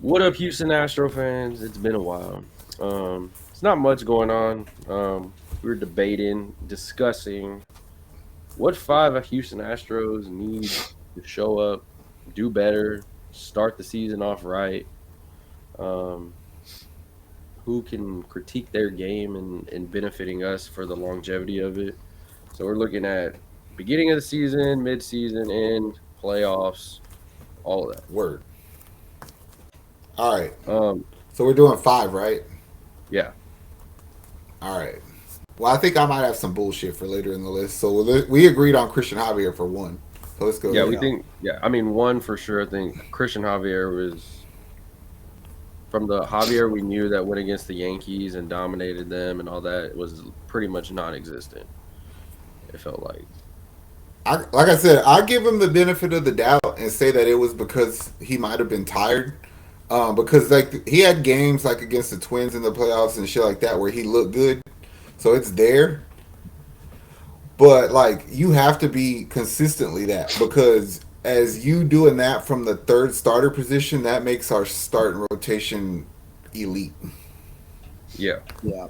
What up, Houston Astro fans? It's been a while. It's not much going on. We were discussing what five of Houston Astros need to show up, do better, start the season off right. Um, who can critique their game and benefiting us for the longevity of it. So we're looking at beginning of the season, mid-season, and playoffs, all of that. Word. All right. Um, So we're doing five, right? yeah. All right. Well, I think I might have some bullshit for later in the list. So we agreed on Christian Javier for one. So let's go Yeah, we ahead. Yeah. think. Yeah, I mean, one for sure. I think Christian Javier was from the Javier we knew that went against the Yankees and dominated them and all that. It was pretty much non-existent. It felt like. Like I said, I give him the benefit of the doubt and say that it was because he might have been tired. Because like he had games like against the Twins in the playoffs and shit like that where he looked good, so it's there. But like you have to be consistently that because as you doing that from the third starter position, that makes our start and rotation elite. Yeah. Yeah.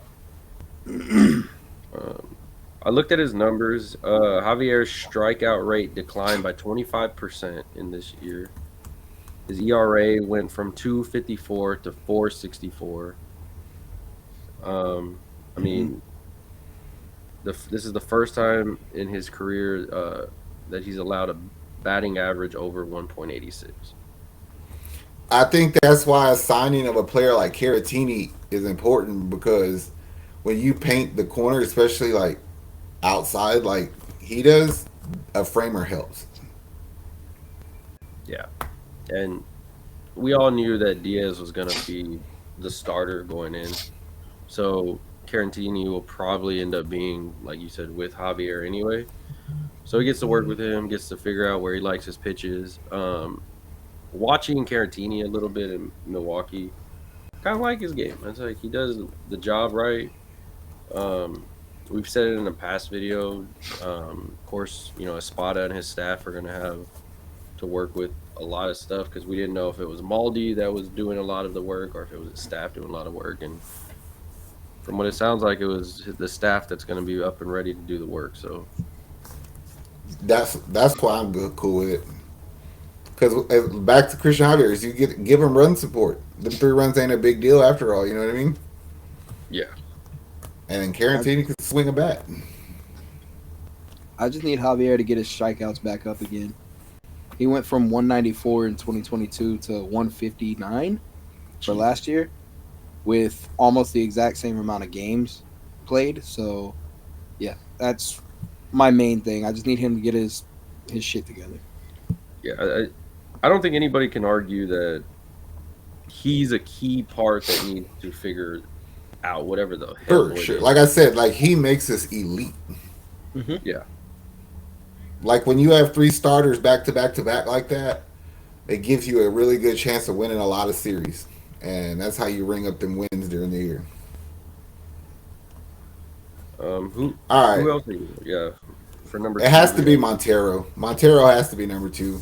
Um, I looked at his numbers. Javier's strikeout rate declined by 25% in this year. His ERA went from 2.54 to 4.64. I Mm-hmm. mean, this is the first time in his career that he's allowed a batting average over 1.86. I think that's why a signing of a player like Caratini is important because when you paint the corner, especially like outside, like he does, a framer helps. Yeah, and we all knew that Diaz was going to be the starter going in. So Carantini will probably end up being, like you said, with Javier anyway. So he gets to work with him, gets to figure out where he likes his pitches. Watching Carantini a little bit in Milwaukee, kind of like his game. It's like he does the job right. Um, we've said it in a past video. Of course, Espada and his staff are going to have to work with a lot of stuff because we didn't know if it was Maldi that was doing a lot of the work or if it was his staff doing a lot of work. And from what it sounds like, it was the staff that's going to be up and ready to do the work. So That's why I'm good, cool with it. Because back to Christian Javier, is you give him run support. The 3 runs ain't a big deal after all. You know what I mean? yeah, And then I, Caratini can swing a bat. I just need Javier to get his strikeouts back up again. He went from 194 in 2022 to 159 for Jeez. last year with almost the exact same amount of games played. So, yeah, that's my main thing. I just need him to get his shit together. yeah. I don't think anybody can argue that he's a key part that needs to figure out whatever the hell For it sure. is. Like I said, like he makes us elite. Mm-hmm. Yeah, Like when you have 3 starters back to back to back like that, it gives you a really good chance of winning a lot of series. And that's how you ring up them wins during the year. Who All who right. else? Yeah, for number It two, has to we be got. Montero. Montero has to be number 2.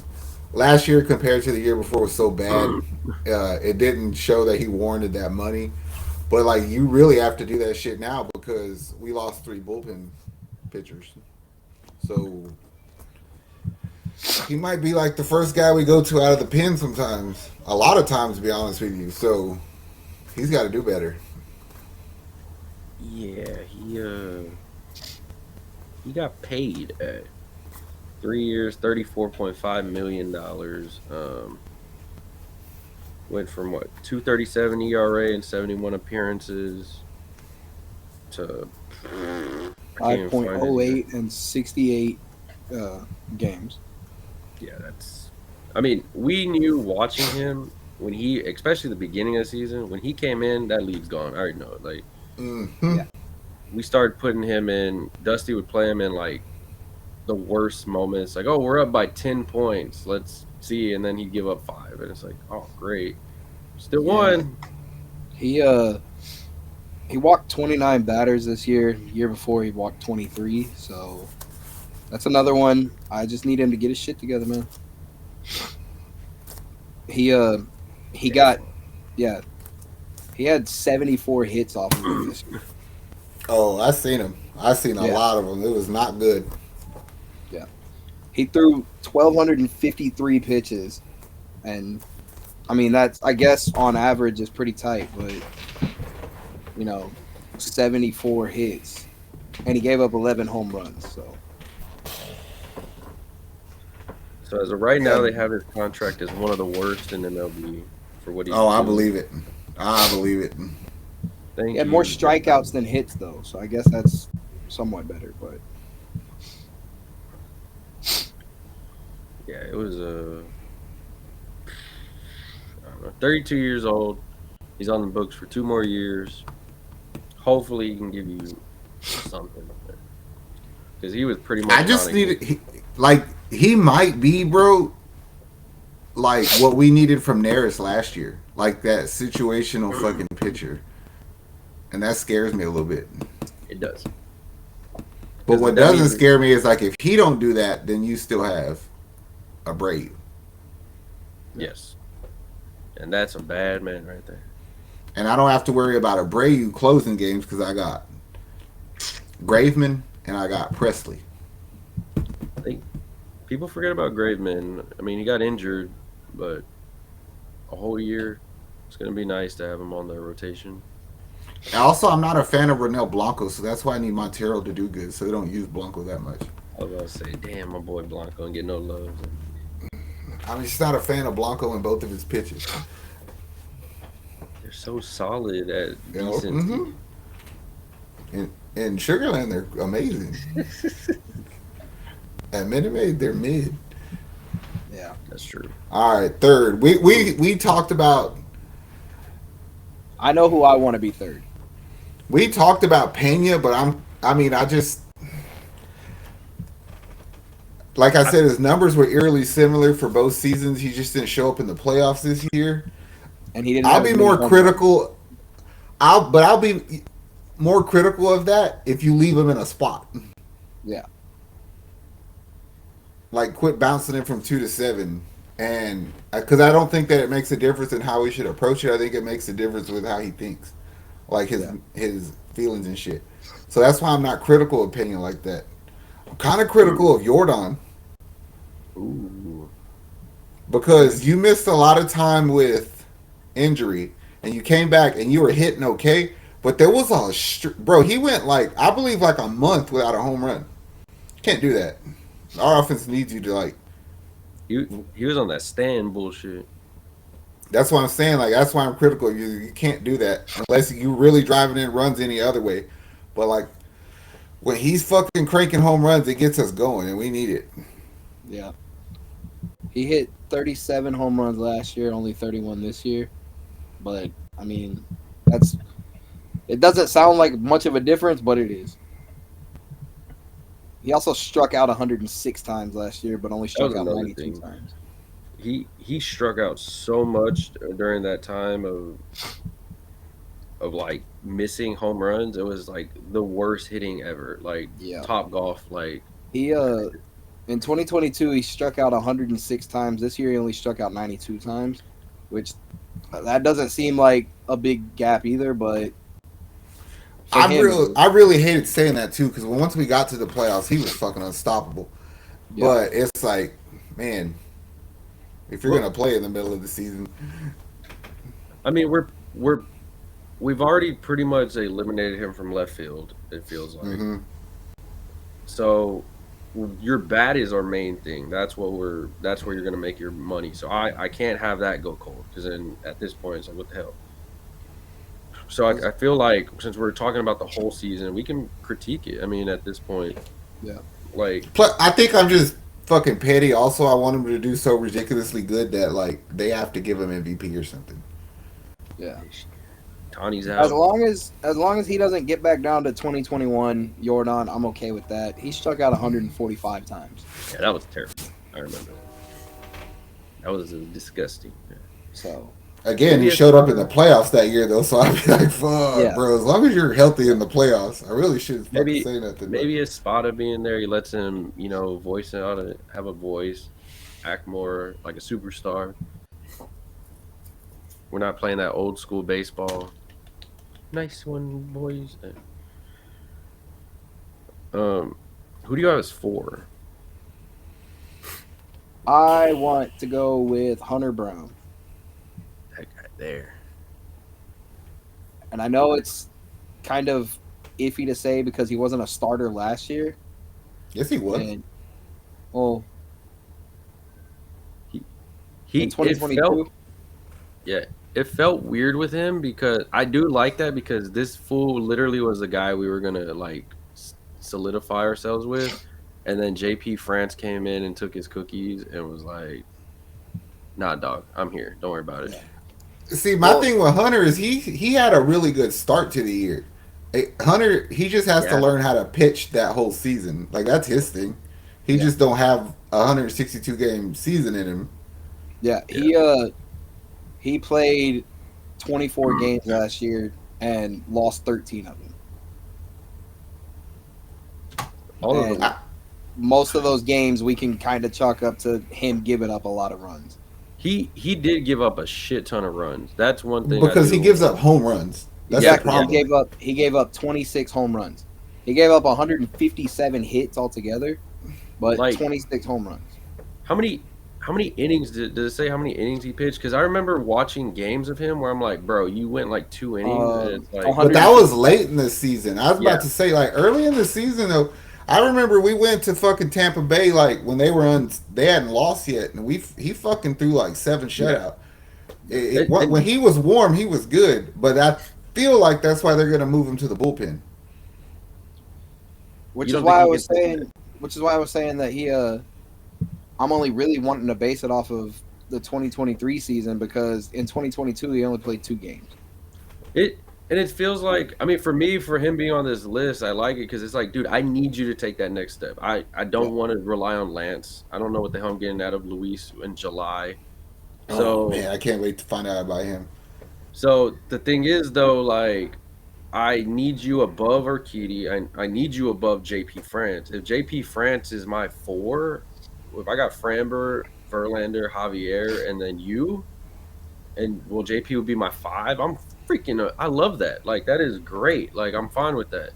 Last year compared to the year before was so bad. It didn't show that he warranted that money. But like you really have to do that shit now because we lost 3 bullpen pitchers. So he might be like the first guy we go to out of the pen sometimes. A lot of times, to be honest with you. So he's got to do better. Yeah, he got paid at 3 years, $34.5 million. Went from what 2.37 ERA and 71 appearances to I can't even find it here. 5.08 and 68 games. Yeah, that's. I mean, we knew watching him when especially the beginning of the season, when he came in, that league's gone. I already know it. Like Mm-hmm. Yeah. we started putting him in. Dusty would play him in like the worst moments. Like, oh, we're up by 10 points. Let's see, and then he'd give up 5, and it's like, oh, great, still Yeah. won. He walked 29 batters this year. Year before he walked 23. So that's another one. I just need him to get his shit together, man. He uh he Yeah, got Yeah, he had 74 hits off of him this year. Oh, I seen him. I seen a Yeah, lot of them. It was not good. yeah. He threw 1,253 pitches, and I mean that's I guess on average is pretty tight, but 74 hits, and he gave up 11 home runs. So So as of right Yeah. now, they have his contract as one of the worst in MLB for what he's Oh, I doing. believe it. I believe it. Thank he had you. more strikeouts than hits, though. So I guess that's somewhat better. But Yeah, it was I don't know, 32 years old. He's on the books for 2 more years. Hopefully, he can give you something because he was pretty much I just non-existent. needed, he might be, bro, like what we needed from Neris last year. Like that situational fucking pitcher. And that scares me a little bit. It does. But 'Cause what that doesn't means scare me is like if he don't do that, then you still have a Brave. yes, and that's a bad man right there. And I don't have to worry about Abreu closing games because I got Graveman and I got Presley. I think people forget about Graveman. I mean, he got injured, but a whole year, it's going to be nice to have him on the rotation. Also, I'm not a fan of Ronel Blanco, so that's why I need Montero to do good, so they don't use Blanco that much. I was about to say, damn, my boy Blanco and get no love. I'm just not a fan of Blanco in both of his pitches. They're so solid at You know? decency. In Sugarland, they're amazing. At Minute Maid, they're mid. yeah, That's true. All right, third. We talked about I know who I want to be third. Pena, but I just like I said, his numbers were eerily similar for both seasons. He just didn't show up in the playoffs this year. And he didn't. I'll have be as many more home runs. critical. I'll be more critical of that if you leave him in a spot. Yeah, Like quit bouncing him from 2 to 7, and because I don't think that it makes a difference in how we should approach it. I think it makes a difference with how he thinks, like his feelings and shit. So that's why I'm not critical of Pena like that. I'm kind of critical of Jordan Ooh. because you missed a lot of time with injury, and you came back and you were hitting okay, but there was bro. He went like I believe like a month without a home run. Can't do that. Our offense needs you to like. He was on that stand bullshit. That's what I'm saying. Like that's why I'm critical. You can't do that unless you really driving in runs any other way. But like when he's fucking cranking home runs, it gets us going, and we need it. yeah. He hit 37 home runs last year, only 31 this year. But I mean, it doesn't sound like much of a difference, but it is. He also struck out 106 times last year, but only struck was out another 92 thing. times. He struck out so much during that time of like missing home runs. It was like the worst hitting ever. Like Yeah. Top Golf. Like He in 2022 he struck out 106 times. This year he only struck out 92 times, which that doesn't seem like a big gap either, but for him, I really hated saying that too because once we got to the playoffs, he was fucking unstoppable. yeah. But it's like, man, if you're gonna play in the middle of the season, I mean, we've already pretty much eliminated him from left field. It feels like so. Your bat is our main thing. That's where you're gonna make your money. So I can't have that go cold because then at this point it's like what the hell. So I feel like since we're talking about the whole season, we can critique it. I mean, at this point, Yeah. like I think I'm just fucking petty. Also, I want him to do so ridiculously good that like they have to give him MVP or something. Yeah. Tawny's out. As long as he doesn't get back down to 2021 Jordan, I'm okay with that. He struck out 145 times. Yeah, that was terrible. I remember. That was disgusting. Yeah. So Again, Maybe he it's showed up in better. the playoffs that year though, so I'd be like, "Fuck, Yeah. bro! As long as you're healthy in the playoffs, I really shouldn't fucking Maybe say nothing." maybe his Spada being there, he lets him, voice out, have a voice, act more like a superstar. We're not playing that old school baseball. Nice one, boys. Who do you have as 4? I want to go with Hunter Brown. That guy there. And I know it's kind of iffy to say because he wasn't a starter last year. Yes, he was. And, well, He in it felt 2022, yeah, it felt weird with him because I do like that because this fool literally was the guy we were gonna like solidify ourselves with, and then JP France came in and took his cookies and was like, "Nah, dog, I'm here. Don't worry about it." yeah. See, my thing with Hunter is he had a really good start to the year. Hunter, he just has to Yeah, learn how to pitch that whole season. Like that's his thing. He Yeah. just don't have a 162 game season in him. Yeah, yeah. he played 24 games last year and lost 13 of them. All of And them. most of those games we can kind of chalk up to him giving up a lot of runs. He did give up a shit ton of runs. That's one thing I Because he do. gives up home runs. That's the Exactly. problem. He gave up 26 home runs. He gave up 157 hits altogether, but Like 26 home runs. how many innings did it say how many innings he pitched? Because I remember watching games of him where I'm like, bro, you went like 2 innings, and it's like, 100. But that was late in the season. I was yeah, about to say, like early in the season though, I remember we went to fucking Tampa Bay like when they hadn't lost yet, and he fucking threw like 7 yeah. shutout. And When he was warm, he was good, but I feel like that's why they're gonna move him to the bullpen. Which you is don't why think I he was gets saying that I'm only really wanting to base it off of the 2023 season because in 2022 he only played 2 games. it? And it feels like, I mean, for me, for him being on this list, I like it because it's like, dude, I need you to take that next step. I Yeah. don't want to rely on Lance. I don't know what the hell I'm getting out of Luis in July. Oh So man, I can't wait to find out about him. so the thing is though, like I need you above Urquidy. I need you above JP France. If JP France is my 4, if I got Framber, Verlander, Javier, and then you, and well, JP would be my 5. I'm freaking. I love that. Like that is great. Like I'm fine with that.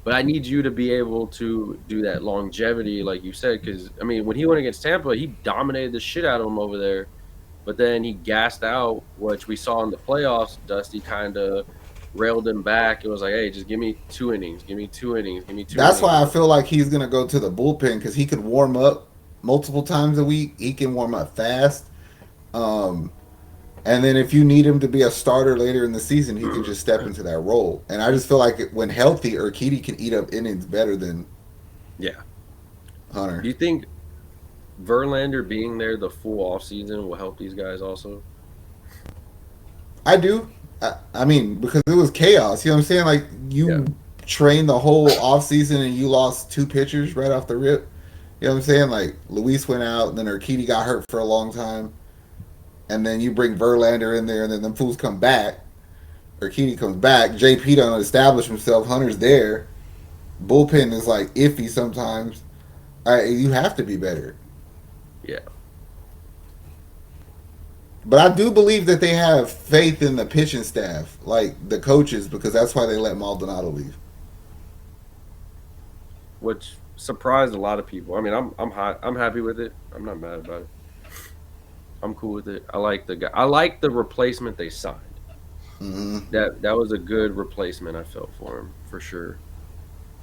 But I need you to be able to do that longevity, like you said, because I mean, when he went against Tampa, he dominated the shit out of him over there. But then he gassed out, which we saw in the playoffs. Dusty kind of railed him back. It was like, hey, just give me 2 innings, give me 2 innings, give me two That's innings. why I feel like he's gonna go to the bullpen because he could warm up multiple times a week. He can warm up fast. Um, and then if you need him to be a starter later in the season, he can just step into that role. And I just feel like when healthy, Urquidy can eat up innings better than Yeah. Hunter. Do you think Verlander being there the full off season will help these guys also? I do. I mean, because it was chaos. You know what I'm saying? Like Yeah. you trained the whole off season and you lost 2 pitchers right off the rip. You know what I'm saying? Like Luis went out, then Urquidy got hurt for a long time, and then you bring Verlander in there, and then them fools come back. Urquidy comes back. JP don't establish himself. Hunter's there. Bullpen is like iffy sometimes. You have to be better. Yeah. But I do believe that they have faith in the pitching staff, like the coaches, because that's why they let Maldonado leave. Which surprised a lot of people. I mean, I'm hot. I'm happy with it. I'm not mad about it. I'm cool with it. I like the guy. I like the replacement they signed. Mm-hmm. That was a good replacement. I felt for him for sure.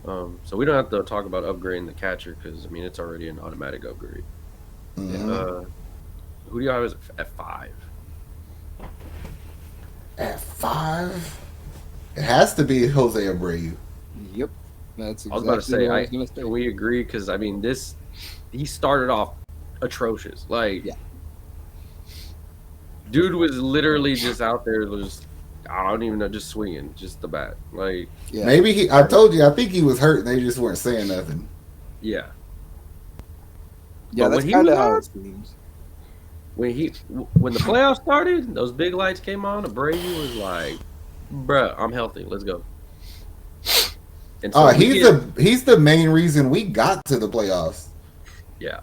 So we don't have to talk about upgrading the catcher because I mean it's already an automatic upgrade. Mm-hmm. Who do you have as at 5? At 5, it has to be Jose Abreu. Yep. That's I was about to exactly say, what I was going to say. can we agree? Because I mean, he started off atrocious. Like, Yeah. dude was literally just out there, just I don't even know, just swinging, just the bat. Like, Yeah. Maybe I told you, I think he was hurt and they just weren't saying nothing. yeah. Yeah, But that's when he kind was of how on, it seems. when the playoffs started, those big lights came on. Abreu was like, "Bruh, I'm healthy. Let's go." And so He's the main reason we got to the playoffs. yeah.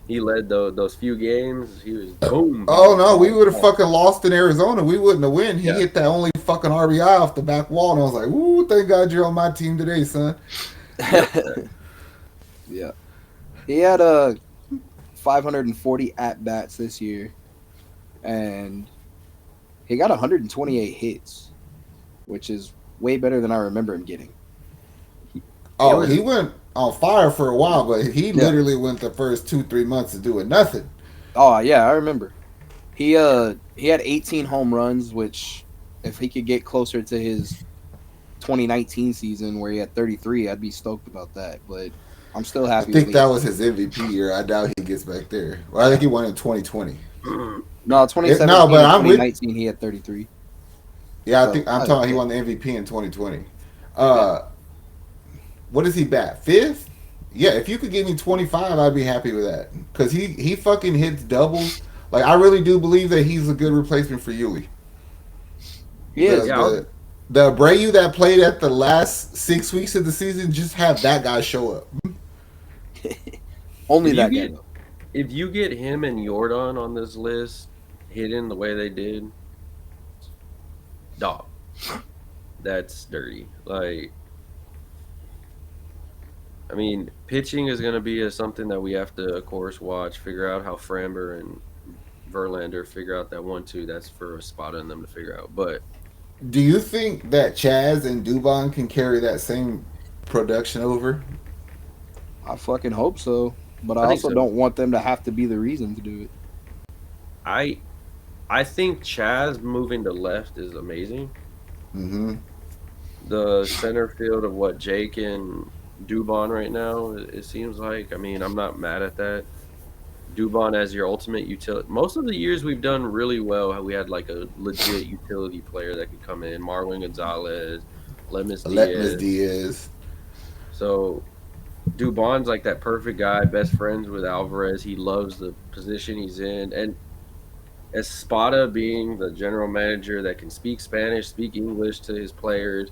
he led those few games. He was boom. He Oh was no, we balling would have out. fucking lost in Arizona. We wouldn't have win. He Yeah, hit that only fucking RBI off the back wall, and I was like, "Ooh, thank God you're on my team today, son." yep. Yeah. He had 540 at bats this year, and he got 128 hits, which is way better than I remember him getting. It Oh, was he went on fire for a while, but he Yeah. literally went the first 2-3 months of doing nothing. Oh yeah, I remember. He had 18 home runs, which if he could get closer to his 2019 season where he had 33, I'd be stoked about that. But I'm still I happy with think that 18. was his MVP year. I doubt he gets back there. Well, I think he won in 2020. No, No, 2017 but and I'm with. 2019 he had 33. Yeah, I think So I'm talking. He yeah, won the MVP in 2020. yeah, Uh, what does he bat? Fifth? Yeah, if you could give me 25, I'd be happy with that. Cause he fucking hits doubles. Like I really do believe that he's a good replacement for Yuli. he The is. yeah. the the Abreu that played at the last 6 weeks of the season, just have that guy show up. Only If you that guy get though. if you get him and Jordan on this list hitting the way they did, dog, that's dirty. Like, I mean, pitching is going to be something that we have to, of course, watch. Figure out how Framber and Verlander figure out that 1-2. That's for a spot in them to figure out. But Do you think that Chaz and Dubon can carry that same production over? I fucking hope so, but I I think also so. don't want them to have to be the reason to do it. I I think Chaz moving to left is amazing. Mm-hmm. The center field of what Jake and Dubon right now, it seems like. I mean, I'm not mad at that. Dubon as your ultimate utility. Most of the years we've done really well. We had like a legit utility player that could come in, Marwin Gonzalez, Lemus Letmus Diaz. Diaz. So Dubon's like that perfect guy, best friends with Alvarez. He loves the position he's in, and Espada being the general manager that can speak Spanish, speak English to his players,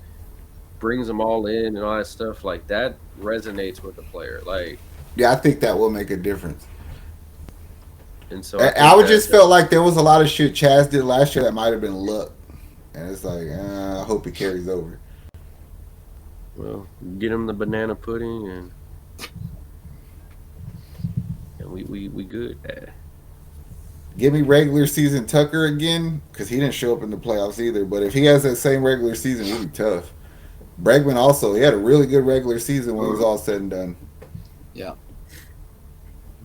brings them all in and all that stuff like that resonates with the player. Like, Yeah, I think that will make a difference. and so I I think would that, just felt like there was a lot of shit Chaz did last year that might have been luck, and it's like I hope it carries over. well, get him the banana pudding and we good. Give me regular season Tucker again because he didn't show up in the playoffs either. But if he has that same regular season, we'll be tough. Bregman also he had a really good regular season when it was all said and done. Yeah,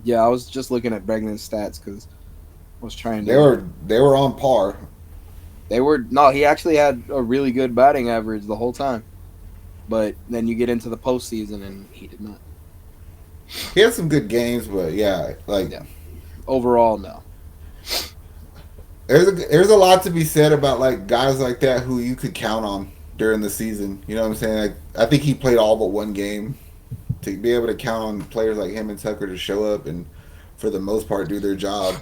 yeah. I was just looking at Bregman's stats because I was trying They to. were they were on par. They were no. He actually had a really good batting average the whole time, but then you get into the postseason and he did not. He had some good games, but yeah, like Yeah. Overall, no. there's a lot to be said about like guys like that who you could count on during the season. You know what I'm saying? Like, I think he played all but one game. To be able to count on players like him and Tucker to show up and for the most part do their job,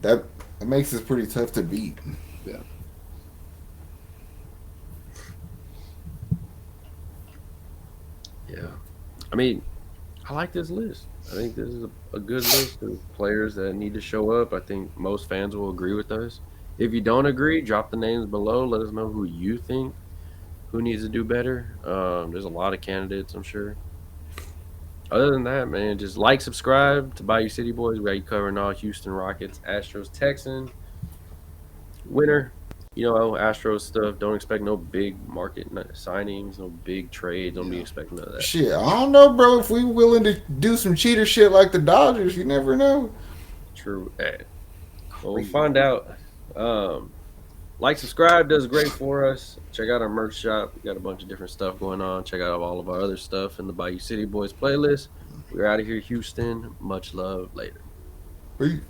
that makes it pretty tough to beat. Yeah. Yeah. I mean, I like this list. I think this is a good list of players that need to show up. I think most fans will agree with us. If you don't agree, drop the names below. Let us know who you think who needs to do better. There's a lot of candidates, I'm sure. Other than that, man, just like, subscribe to Bayou City Boys. We got you covering all Houston Rockets, Astros, Texans, winter. You know, Astros stuff. Don't expect no big market signings, no big trades. Don't be Yeah. expecting none of that. Shit, I don't know, bro. If we willing to do some cheater shit like the Dodgers, you never know. True. Well, we'll Crazy. find out. Like, subscribe does great for us. Check out our merch shop. We got a bunch of different stuff going on. Check out all of our other stuff in the Bayou City Boys playlist. We're out of here, Houston. Much love. Later. Peace.